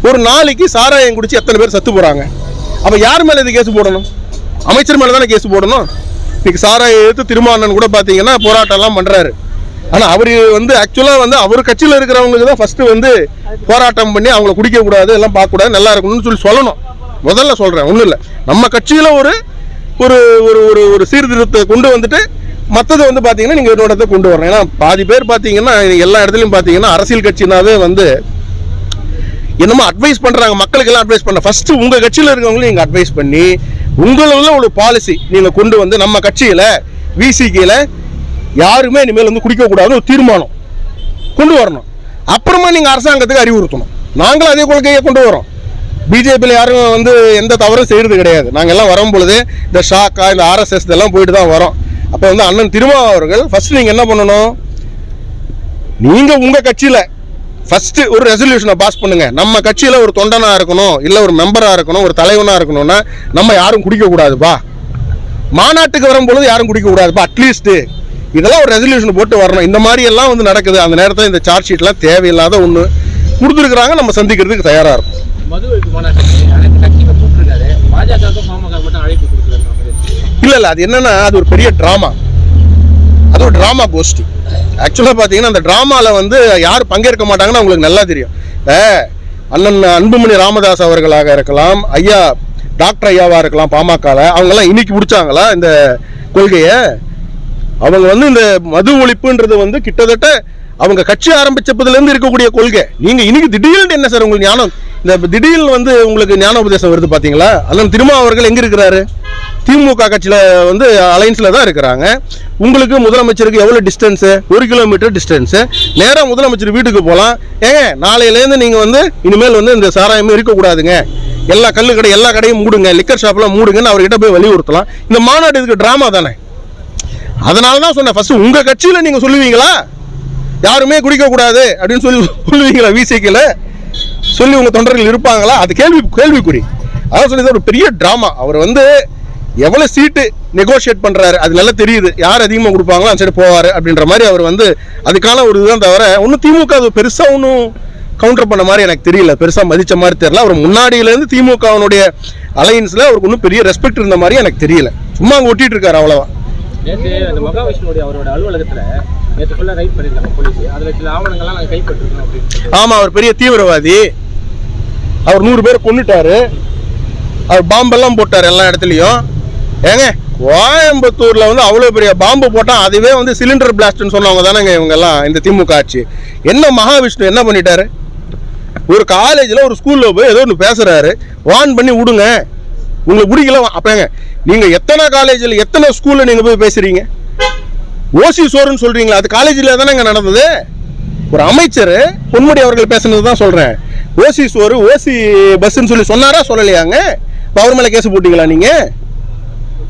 ஒரு நாளைக்கு சாராயம் குடிச்சு எத்தனை பேர் செத்து போகிறாங்க? அப்போ யார் மேலே இது கேஸ் போடணும்? அமைச்சர் மேலே தானே கேஸ் போடணும். இன்னைக்கு சாராயம் எடுத்து திருமாவளவன் கூட பார்த்தீங்கன்னா போராட்டம்லாம் பண்ணுறாரு. ஆனால் அவர் ஆக்சுவலாக அவர் கட்சியில் இருக்கிறவங்களுக்கு தான் ஃபஸ்ட்டு போராட்டம் பண்ணி அவங்கள குடிக்கக்கூடாது, எல்லாம் பார்க்கக்கூடாது, நல்லா இருக்கணும்னு சொல்லணும். முதல்ல சொல்கிறேன், ஒன்றும் இல்லை, நம்ம கட்சியில் ஒரு ஒரு ஒரு ஒரு சீர்திருத்தத்தை கொண்டு வந்துட்டு மற்றது பார்த்தீங்கன்னா நீங்கள் இன்னொரு இடத்த கொண்டு வரணும். ஏன்னா பாதி பேர் பார்த்தீங்கன்னா எல்லா இடத்துலையும் பார்த்தீங்கன்னா அரசியல் கட்சினாவே என்னமோ அட்வைஸ் பண்ணுறாங்க, மக்களுக்கெல்லாம் அட்வைஸ் பண்ண. ஃபஸ்ட்டு உங்கள் கட்சியில் இருக்கவங்களும் நீங்கள் அட்வைஸ் பண்ணி உங்கள ஒரு பாலிசி நீங்கள் கொண்டு நம்ம கட்சியில் விசிகேல யாருமே இனிமேல் குடிக்கக்கூடாதுன்னு ஒரு தீர்மானம் கொண்டு வரணும். அப்புறமா நீங்கள் அரசாங்கத்துக்கு அறிவுறுத்தணும். நாங்களும் அதே கொள்கையை கொண்டு வரோம். பிஜேபியில் யாரும் எந்த தவறும் செய்கிறது கிடையாது. நாங்கள் எல்லாம் வரும் பொழுது இந்த ஷாக்கா இந்த ஆர்எஸ்எஸ் இதெல்லாம் போயிட்டு தான் வரோம். அப்போ அண்ணன் திருமாவளவன் அவர்கள் ஃபஸ்ட்டு நீங்கள் என்ன பண்ணணும், நீங்கள் உங்கள் கட்சியில் ஃபஸ்ட்டு ஒரு ரெசல்யூஷனை பாஸ் பண்ணுங்கள். நம்ம கட்சியில் ஒரு தொண்டனாக இருக்கணும், இல்லை ஒரு மெம்பராக இருக்கணும், ஒரு தலைவனாக இருக்கணும்னா நம்ம யாரும் குடிக்கக்கூடாதுப்பா, மாநாட்டுக்கு வரும்பொழுது யாரும் குடிக்கக்கூடாதுப்பா, அட்லீஸ்ட்டு இதெல்லாம் ஒரு ரெசல்யூஷன் போட்டு வரணும். இந்த மாதிரி எல்லாம் நடக்குது. அந்த நேரத்தில் இந்த சார்ஜ் ஷீட்லாம் தேவையில்லாத ஒன்று கொடுத்துருக்குறாங்க. நம்ம சந்திக்கிறதுக்கு தயாராக இருக்கும். இல்லை அது என்னன்னா அது ஒரு பெரிய ட்ராமா, அது ஒரு ட்ராமா கோஷ்டி. ஆக்சுவலாக பார்த்தீங்கன்னா அந்த ட்ராமாவில் யார் பங்கேற்க மாட்டாங்கன்னு அவங்களுக்கு நல்லா தெரியும். அண்ணன் அன்புமணி ராமதாஸ் அவர்களாக இருக்கலாம், ஐயா டாக்டர் ஐயாவாக இருக்கலாம், பாமகவில் அவங்கெல்லாம் இன்னைக்கு பிடிச்சாங்களா இந்த கொள்கையை? அவங்க இந்த மது ஒழிப்புன்றது கிட்டத்தட்ட அவங்க கட்சி ஆரம்பிச்சப்பதுலேருந்து இருக்கக்கூடிய கொள்கை. நீங்கள் இன்னைக்கு திடீர்னு என்ன சார் உங்களுக்கு ஞானம், இந்த திடீர்னு உங்களுக்கு ஞான உபதேசம் வருது பார்த்தீங்களா? அண்ணன் திருமா அவர்கள் எங்கே இருக்கிறாரு? திமுக கட்சியில் அலைன்ஸில் தான் இருக்கிறாங்க. உங்களுக்கு முதலமைச்சருக்கு எவ்வளோ டிஸ்டன்ஸு? 1 kilometre distance. நேராக முதலமைச்சர் வீட்டுக்கு போகலாம். நாளையிலேருந்து நீங்கள் இனிமேல் இந்த சாராயமே இருக்கக்கூடாதுங்க, எல்லா கல்லு கடை எல்லா கடையும் மூடுங்க, லிக்கர் ஷாப்லாம் மூடுங்கன்னு அவர்கிட்ட போய் வலியுறுத்தலாம். இந்த மாநாடு இதுக்கு ட்ராமா தானே. அதனால தான் சொன்னேன், ஃபஸ்ட்டு உங்கள் கட்சியில் நீங்கள் சொல்லுவீங்களா யாருமே குடிக்கக்கூடாது அப்படின்னு சொல்லுவீங்களா? விசிகேல சொல்லி உங்கள் தொண்டர்கள் இருப்பாங்களா? அது கேள்விக்குறி. அதான் சொல்லி ஒரு பெரிய ட்ராமா. அவர் எவ்வளோ சீட்டு நெகோஷியேட் பண்ணுறாரு அது நல்லா தெரியுது. யார் அதிகமாக கொடுப்பாங்களோ அந்த சைடு போவார் அப்படின்ற மாதிரி அவர் அதுக்கான ஒரு இதுதான் தவிர ஒன்றும் திமுக அது பெருசாக ஒன்றும் கவுண்டர் பண்ண மாதிரி எனக்கு தெரியல, பெருசாக மதித்த மாதிரி தெரியல. அவர் முன்னாடியிலேருந்து திமுகவனுடைய அலையன்ஸில் அவருக்கு ஒன்றும் பெரிய ரெஸ்பெக்ட் இருந்த மாதிரி எனக்கு தெரியல. சும்மா அங்கே ஒட்டிட்டு இருக்காரு, அவ்வளோதான். ஆமாம், அவர் பெரிய தீவிரவாதி. அவர் 100 பேர் கொன்னுட்டாரு. அவர் பாம்பெல்லாம் போட்டார் எல்லா இடத்துலையும். கோயம்புத்தூரில் அவ்வளோ பெரிய பாம்பு போட்டால் அதுவே சிலிண்டர் பிளாஸ்ட்னு சொன்னவங்க தானேங்க இவங்கெல்லாம். இந்த திமுக ஆட்சி என்ன மகாவிஷ்ணு என்ன பண்ணிட்டாரு? ஒரு காலேஜில் ஒரு ஸ்கூலில் போய் ஏதோ ஒன்று பேசுகிறாரு, வான் பண்ணி விடுங்க, உங்களுக்கு பிடிக்கல. அப்போங்க நீங்கள் எத்தனை காலேஜில் எத்தனை ஸ்கூலில் நீங்கள் போய் பேசுகிறீங்க? ஓசி சோறுன்னு சொல்கிறீங்களா? அது காலேஜில் தானே இங்கே நடந்தது. ஒரு அமைச்சர் பொன்முடி அவர்கள் பேசுனது தான் சொல்கிறேன். ஓசி சோறு ஓசி பஸ்ன்னு சொன்னாரா சொல்லலையாங்க? இப்போ அவர் மேலே கேஸ் போட்டிங்களா? நீங்கள்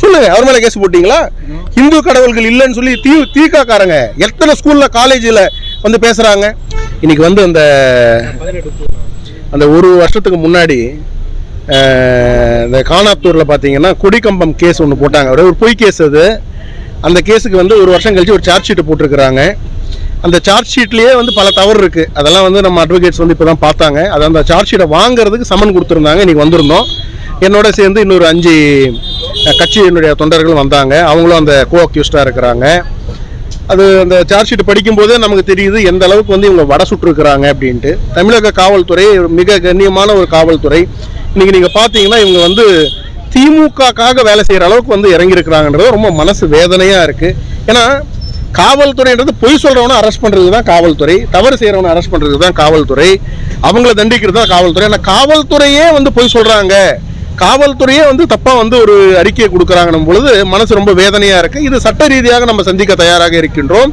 சொல்லுங்க, அவர் மேலே கேஸ் போட்டிங்களா? இந்து கடவுள்கள் இல்லைன்னு சொல்லி தீக்காக்காரங்க எத்தனை ஸ்கூலில் காலேஜில் பேசுகிறாங்க. இன்னைக்கு அந்த 1 வருஷத்துக்கு முன்னாடி இந்த காணாத்தூரில் பார்த்தீங்கன்னா கொடிக்கம்பம் கேஸ் ஒன்று போட்டாங்க. ஒரு பொய் கேஸ் அது. அந்த கேஸுக்கு 1 வருஷம் கழிச்சு ஒரு சார்ஜ் ஷீட்டு போட்டிருக்கிறாங்க. அந்த சார்ஜ் ஷீட்லேயே பல தவறு இருக்குது. அதெல்லாம் நம்ம அட்வொகேட்ஸ் இப்போ தான் பார்த்தாங்க. அது அந்த சார்ஜ் ஷீட்டை வாங்குறதுக்கு சம்மன் கொடுத்துருந்தாங்க. இன்றைக்கி வந்திருந்தோம். என்னோட சேர்ந்து இன்னொரு 5 கட்சியினுடைய தொண்டர்கள் வந்தாங்க. அவங்களும் அந்த கோ அக்யூஸ்டாக இருக்கிறாங்க. அது அந்த சார்ஜ் ஷீட் படிக்கும்போதே நமக்கு தெரியுது எந்த அளவுக்கு இவங்க வடை சுட்டுருக்குறாங்க அப்படின்ட்டு. தமிழக காவல்துறை மிக கண்ணியமான ஒரு காவல்துறை. இன்றைக்கி நீங்கள் பார்த்தீங்கன்னா இவங்க திமுகக்காக வேலை செய்கிற அளவுக்கு இறங்கியிருக்கிறாங்கன்றது ரொம்ப மனசு வேதனையாக இருக்குது. ஏன்னா காவல்துறைன்றது பொய் சொல்கிறவனை அரெஸ்ட் பண்ணுறதுக்கு தான் காவல்துறை, தவறு செய்கிறவனை அரெஸ்ட் பண்ணுறதுக்கு தான் காவல்துறை, அவங்கள தண்டிக்கிறது தான் காவல்துறை. ஆனால் காவல்துறையே பொய் சொல்கிறாங்க, காவல்துறையே தப்பாக ஒரு அறிக்கையை கொடுக்குறாங்கன்னும் பொழுது மனசு ரொம்ப வேதனையாக இருக்குது. இது சட்ட ரீதியாக நம்ம சந்திக்க தயாராக இருக்கின்றோம்.